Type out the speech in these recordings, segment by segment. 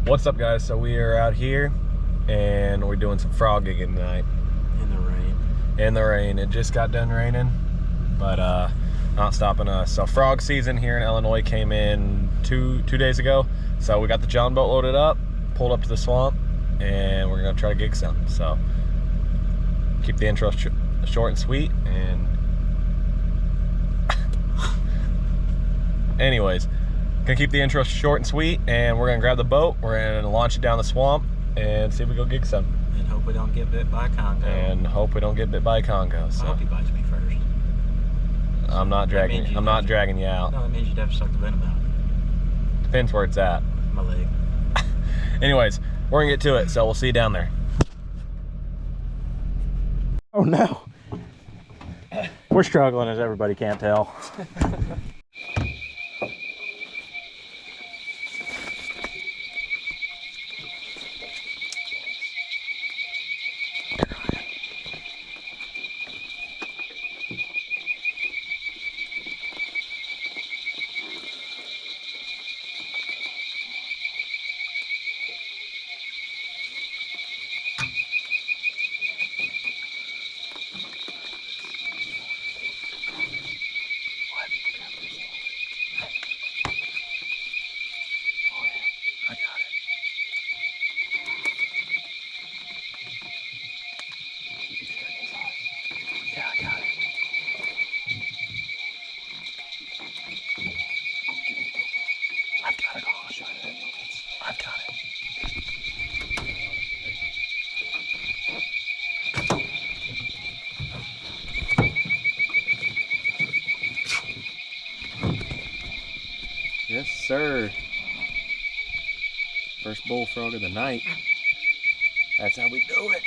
What's up, guys? So we are out here and we're doing some frog gigging tonight. In the rain. In the rain. It just got done raining, but not stopping us. So frog season here in Illinois came in two days ago. So we got the John boat loaded up, pulled up to the swamp, and we're gonna try to gig some. So keep the intro short and sweet. And anyways, gonna keep the intro short and sweet, and we're gonna grab the boat, we're gonna launch it down the swamp and see if we go gig some. And hope we don't get bit by a Congo. And hope we don't get bit by a Congo. So I hope he bites me first. I'm not dragging you out. No, that means you'd have to suck the venom out. Depends where it's at. My leg. Anyways, we're gonna get to it, so we'll see you down there. Oh no. We're struggling, as everybody can't tell. Yes, sir. First bullfrog of the night. That's how we do it.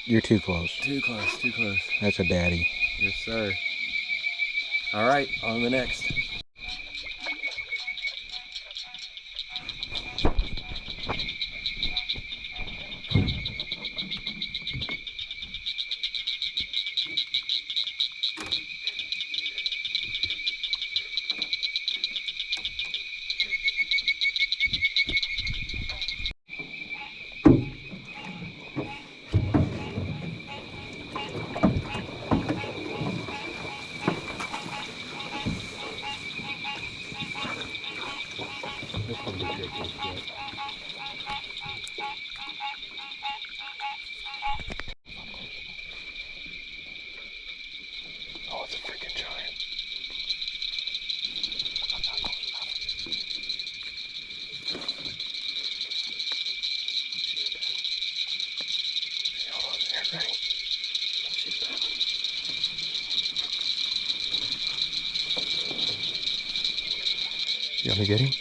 You're too close. Too close, too close. That's a daddy. Yes, sir. All right, on to the next. Oh, it's a freaking giant. I'm not close enough. Hold on there, ready? She's back. You want me to get him?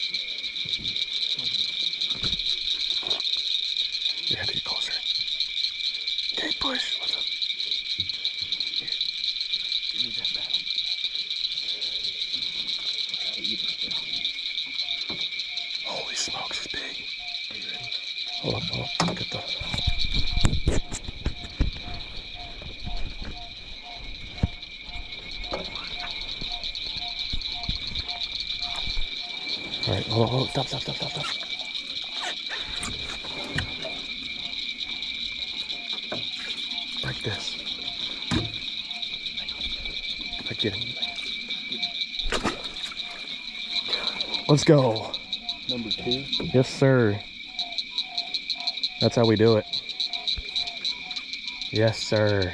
You have to get closer. Okay, push. What's up? Here. Give me that battle. Holy smokes, it's big. Are you ready? Hold up, look at the... Alright, hold on, stop. Like this. I get him. Let's go. Number 2. Yes, sir. That's how we do it. Yes, sir.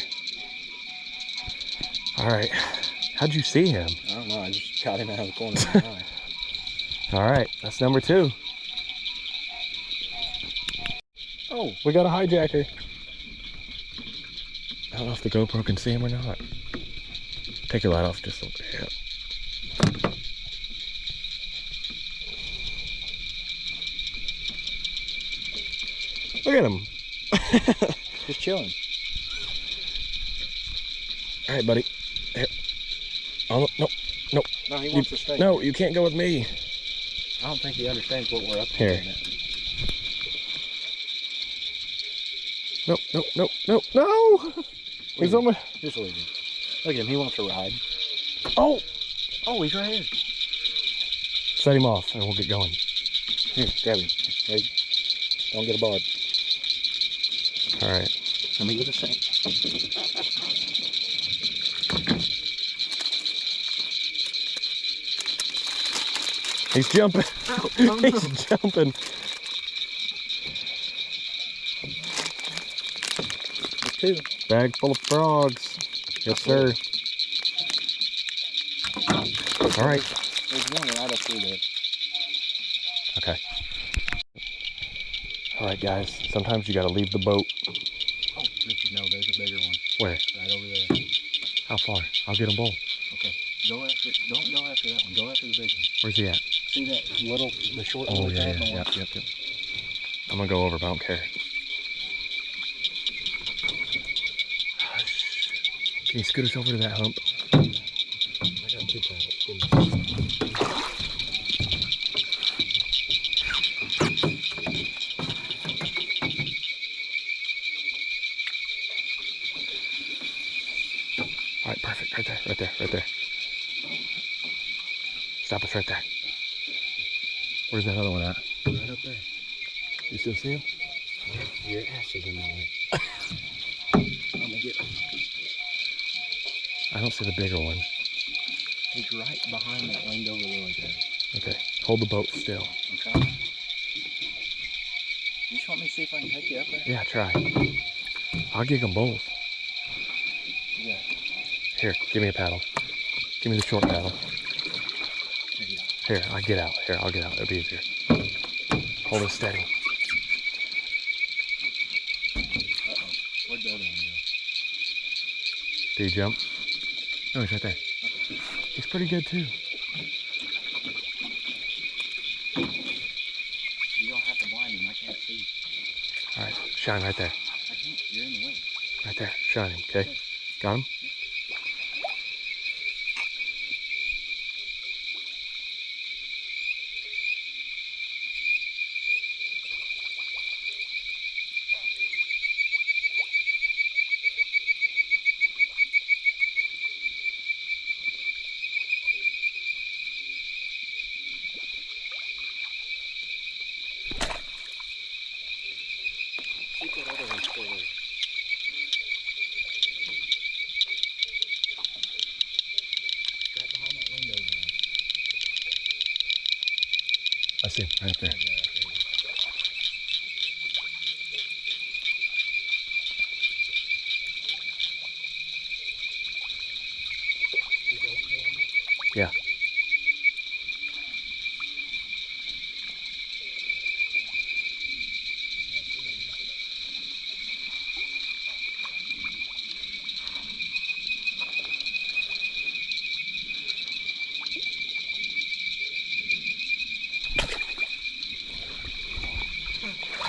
All right. How'd you see him? I don't know, I just got him out of the corner of my eye. All right, that's number 2. Oh, we got a hijacker. I don't know if the GoPro can see him or not. Take your light off just a little bit. Yeah. Look at him. Just chilling. All right, buddy. Here. Oh, no. No, he wants to stay. No, you can't go with me. I don't think he understands what we're up to. Here. No. He's on my... Just leave him. Look at him, he wants to ride. Oh, he's right here. set him off and we'll get going. Here, grab him. Hey, don't get a bud. All right. Let me get a sec. He's jumping. He's jumping. There's two. Bag full of frogs. Yes, sir. All right. There's one right up through there. Okay. All right, guys. Sometimes you got to leave the boat. Oh, Richard, no, there's a bigger one. Where? Right over there. How far? I'll get them both. Okay. Don't go after that one. Go after the big one. Where's he at? See that little, the short Oh, little yeah, path yeah, on? yep. I'm going to go over, but I don't care. Can you scoot us over to that hump? I got two paddles. Give me. All right, perfect. Right there, right there, right there. Stop us right there. Where's that other one at? Right up there. You still see him? Your ass is in my way. I'm gonna get. I don't see the bigger one. He's right behind that leaned over lily pad. Okay, hold the boat still. I'm trying. You just want me to see if I can take you up there? Yeah, try. I'll gig them both. Yeah. Here, give me a paddle. Give me the short paddle. There you go. Here, I'll get out. Here, I'll get out. It'll be easier. Hold it steady. Uh-oh. Where'd the other one go? Do you jump? No, he's right there. He's pretty good too. You don't have to blind him. I can't see. All right, shine right there. I can't. You're in the way. Right there. Shine him, okay? Got him? See if that other one's still there. Right behind that window there. I see him right up there. Yeah, right there. Yeah.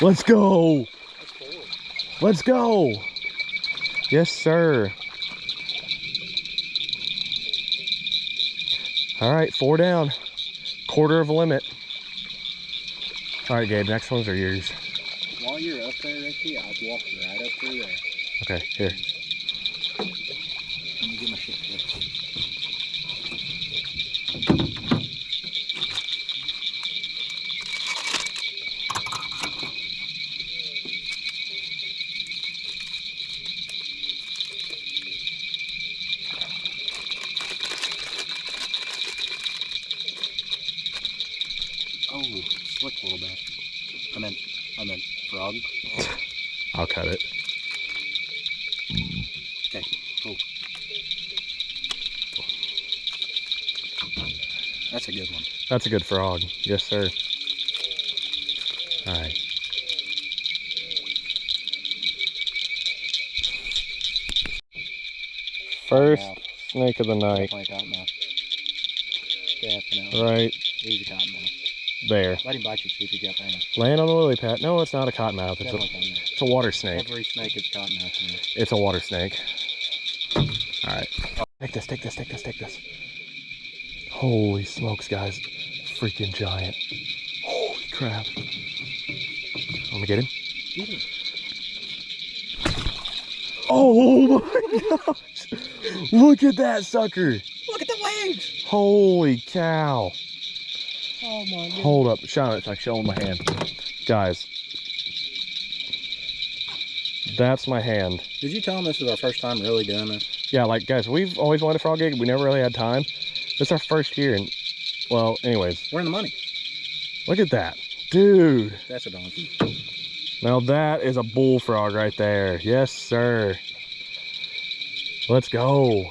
Let's go. Let's go. Yes, sir. All right, 4 down. Quarter of a limit. All right, Gabe, next ones are yours. While you're up there, Ricky, I'll walk right up through there. Okay, here. Let me get my shit together. Oh, slick little bastard. I meant frog. I'll cut it. Okay, cool. That's a good one. That's a good frog. Yes, sir. All right. First snake of the night. Definitely a cottonmouth. Definitely. Right He's a cottonmouth. there. Let him bite you, see if he got fast. Laying on the lily pad. No, it's not a cottonmouth. It's Definitely cottonmouth. it's a water snake. Every snake is cottonmouth in there. It's a water snake. All right. Take this, take this, take this, take this. Holy smokes, guys. Freaking giant. Holy crap. Let me get him. Get him. Oh my gosh. Look at that sucker. Look at the legs. Holy cow. Oh my goodness. Hold up, shout it, it's like showing my hand. Guys, that's my hand. Did you tell them this is our first time really doing this? Yeah, like guys, we've always wanted a frog gig. We never really had time. This is our first year, and well, anyways. We're in the money. Look at that, dude. That's a donkey. Now that is a bullfrog right there. Yes, sir. Let's go.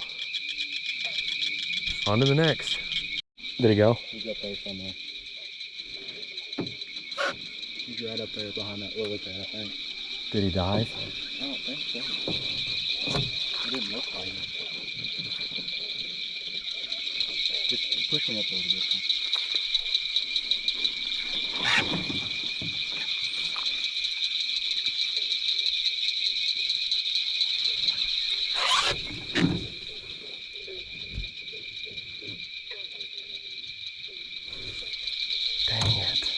On to the next. Did he go? He's up there somewhere. He's right up there behind that lily pad, I think. Did he dive? I don't think so. It didn't look like it. Just push me up a little bit. Dang it.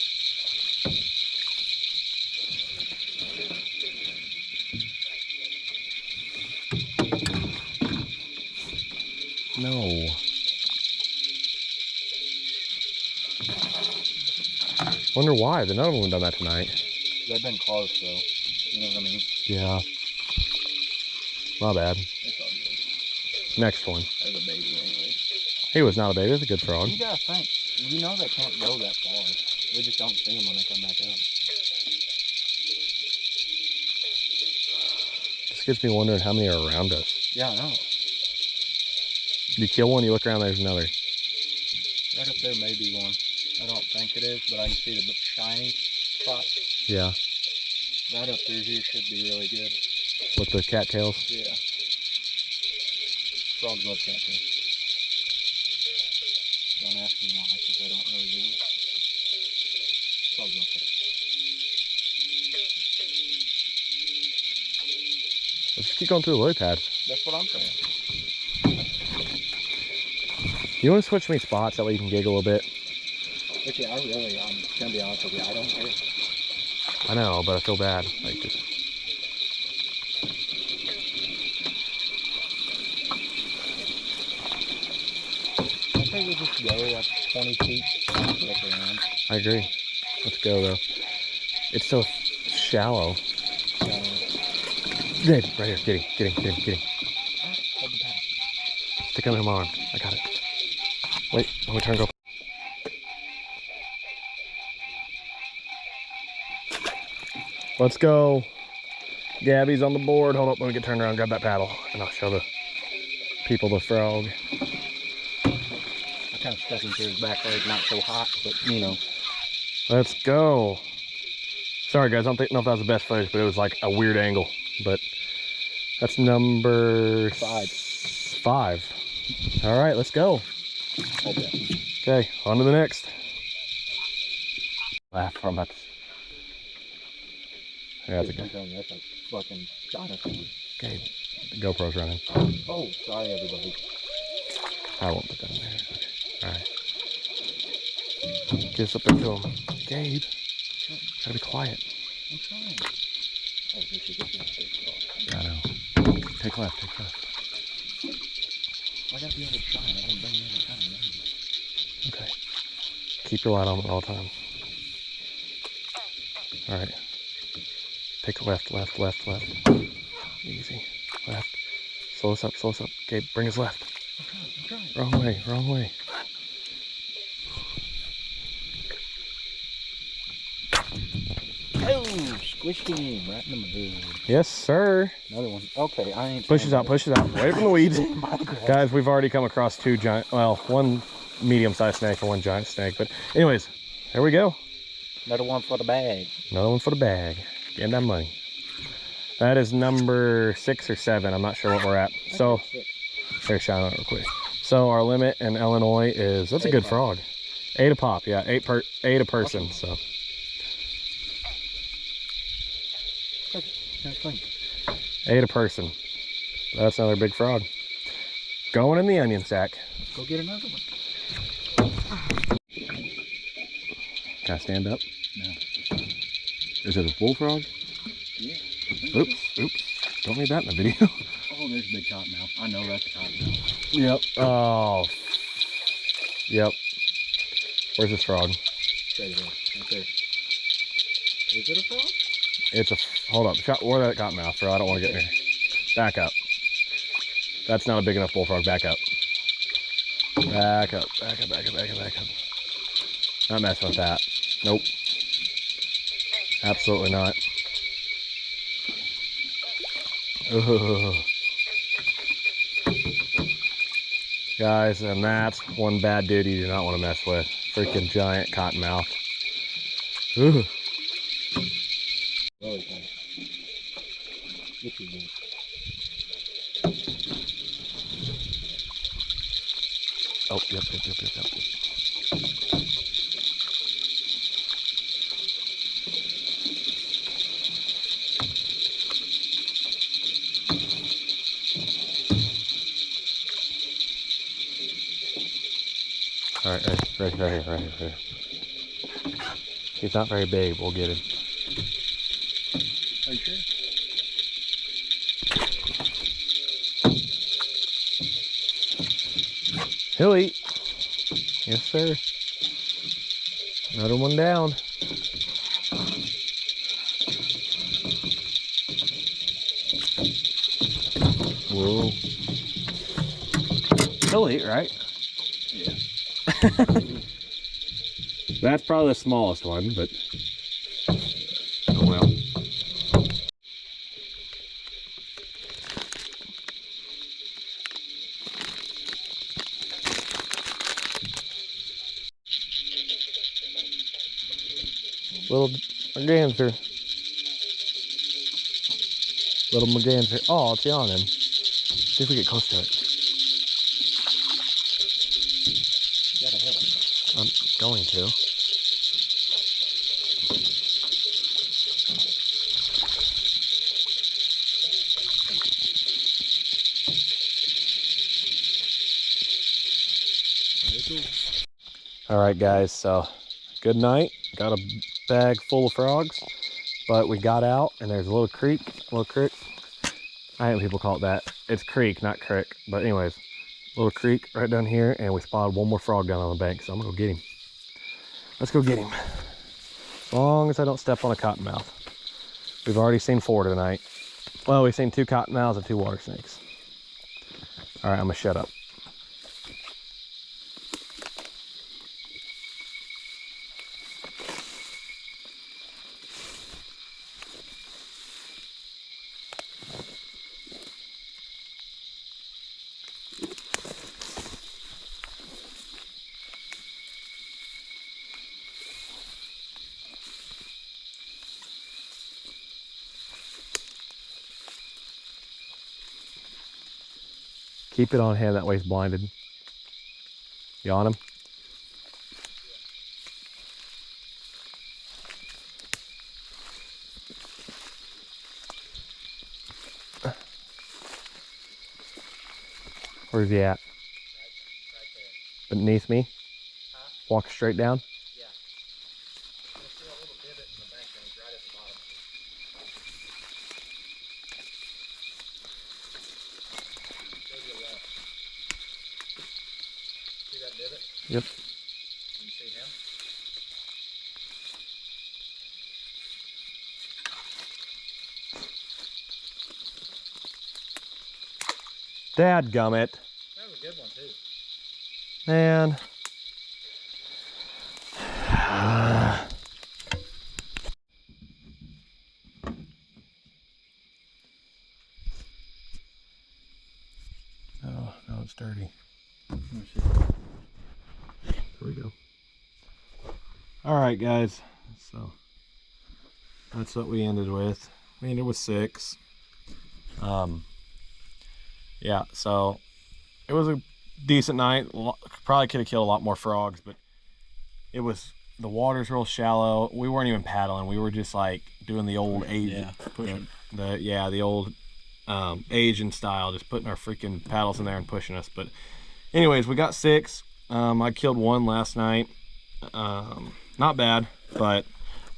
No. Wonder why. None of them done that tonight. They've been close though. You know what I mean? Yeah. My bad. It's all good. Next one. There's a baby anyway. He was not a baby. That's a good frog. You gotta think. You know they can't go that far. We just don't see them when they come back up. This gets me wondering how many are around us. Yeah, I know. You kill one, you look around, there's another. Right up there may be one. I don't think it is, but I can see the shiny spot. Yeah. Right up through here should be really good. With the cattails. Yeah. Frogs love cattails. Don't ask me why, because I don't really know. Frogs love cattails. Let's just keep going through the lily pads. That's what I'm saying. You want to switch me spots? That way you can gig a little bit. But yeah, I'm gonna be honest with you, I don't care. I know, but I feel bad. Like just... I think we'll just go like 20 feet. Look around. I agree. Let's go though. It's so shallow. Good, right here. Get him, get him, get him, get him. Hold the paddle. Stick him in my arm. I got it. Wait, let me turn and go. Let's go. Gabby's on the board. Hold up, let me get turned around, grab that paddle, and I'll show the people the frog. I kind of stuck him through his back leg, not so hot, but you know. Let's go. Sorry guys, I don't know if that was the best footage, but it was like a weird angle. But that's number 5. All right, let's go. Okay, on to the next. Laugh from it. Yeah, that's a good. That's a fucking dinosaur. Okay, the GoPro's running. Oh, sorry everybody. I won't put that in there. Okay. All right. Get us up there to him. Gabe, gotta be quiet. I'm trying. Oh, we should get this big. I know. Take left, take left. I gotta be able to shine. I haven't done that in time. Okay. Keep your light on at all times. All right. Take a left, left, left, left. Easy. Left. Slow us up, slow us up. Okay, bring us left. I'm trying. Wrong way, wrong way. Oh, squished him right in the mood. Yes, sir. Another one. Okay, I ain't. Pushes out, pushes out. Away from the weeds. Guys, we've already come across 2 giant, well, 1 medium-sized snake and 1 giant snake. But anyways, there we go. Another one for the bag. Another one for the bag. Getting that money. That is number 6 or 7. I'm not sure what we're at. So, here, shout out real quick. So our limit in Illinois is, that's a good frog. 8 a pop, yeah, 8 a person, so. That's fine. 8 a person. That's another big frog. Going in the onion sack. Go get another one. Can I stand up? No. Is it a bullfrog? Yeah. Oops, oops. Don't need that in the video. Oh, there's a big cottonmouth. I know that's a cottonmouth. Yep. Oh. Yep. Where's this frog? Straight ahead, right there. Is it a frog? It's a, hold up, where that cottonmouth, bro? I don't want to get near. Back up. That's not a big enough bullfrog. Back up. Back up, back up, back up, back up, back up. Not messing with that. Nope. Absolutely not. Ugh. Guys, and that's one bad dude you do not want to mess with. Freaking giant cottonmouth. Ugh. Really fun. Look at this. Oh, yep. All right, right here. He's not very big. We'll get him. Are you sure? He'll eat. Yes, sir. Another one down. Whoa. He'll eat, right? Yeah. That's probably the smallest one, but oh well. Little merganser. Little merganser. Oh, it's yawning. See if we get close to it. You gotta help me. I'm going to. All right, guys, so good night. Got a bag full of frogs, but we got out and there's a little creek. I think people call it that. It's creek, not crick. But anyways, little creek right down here, and we spotted one more frog down on the bank, so I'm gonna go get him. Let's go get him. As long as I don't step on a cottonmouth. We've already seen 4 tonight. Well, we've seen 2 cottonmouths and 2 water snakes. All right, I'm gonna shut up. Keep it on hand, that way he's blinded. You on him? Where's he at? Right there. Beneath me? Huh? Walk straight down? Yeah. You'll see a little divot in the bank range right at the bottom. Go to your left. See that divot? Yep. Can you see him? Dadgummit. That was a good one too. Man. No, it's dirty. Here we go. All right, guys. So that's what we ended with. We ended with 6. Yeah, so it was a decent night. Probably could have killed a lot more frogs, but it was, the water's real shallow. We weren't even paddling. We were just like doing the old Asian, pushing. the old Asian style, just putting our freaking paddles in there and pushing us. But anyways, we got 6. I killed 1 last night. Not bad, but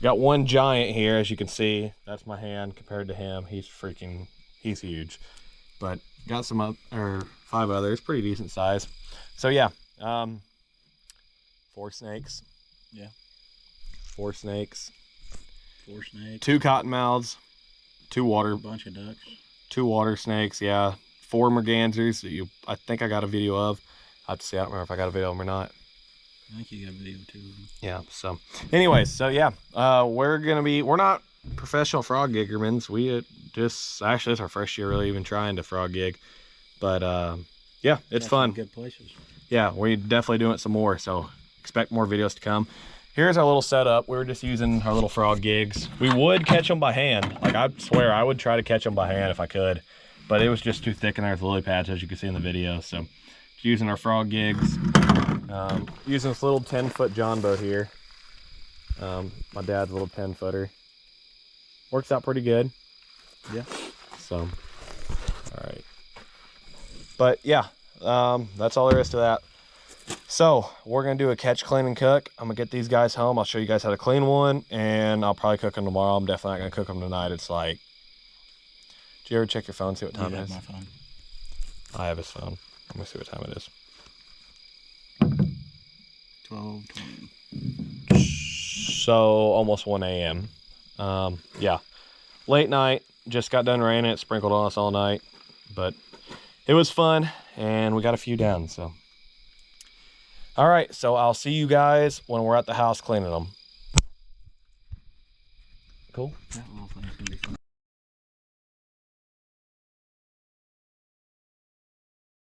got 1 giant here, as you can see. That's my hand compared to him. He's huge. But got some 5 others, pretty decent size. So yeah, 4 snakes. Yeah. 4 snakes, 4 snakes. 2 cottonmouths, 2 water, A bunch of ducks. 2 water snakes, yeah, 4 mergansers that I think I got a video of. I have to see, I don't remember if I got a video of them or not. I think you got a video too. Yeah, so anyways, so yeah, we're not professional frog giggermans. We actually it's our first year really even trying to frog gig, but yeah, it's fun. Good places. Yeah, we're definitely doing it some more, so expect more videos to come. Here's our little setup. We were just using our little frog gigs. We would catch them by hand. Like, I swear I would try to catch them by hand if I could, but it was just too thick in there with lily pads, as you can see in the video. So using our frog gigs, using this little 10-foot John boat here. My dad's little 10-footer. Works out pretty good. Yeah. So, all right. But yeah, that's all there is to that. So we're gonna do a catch, clean, and cook. I'm gonna get these guys home. I'll show you guys how to clean one, and I'll probably cook them tomorrow. I'm definitely not gonna cook them tonight. It's like, do you ever check your phone, see what time it is? My phone. I have his phone. Let me see what time it is. 12:20. So almost 1 a.m. Yeah, late night. Just got done raining. It sprinkled on us all night, but it was fun, and we got a few down. So, all right. So I'll see you guys when we're at the house cleaning them. Cool. That little thing's gonna be fun.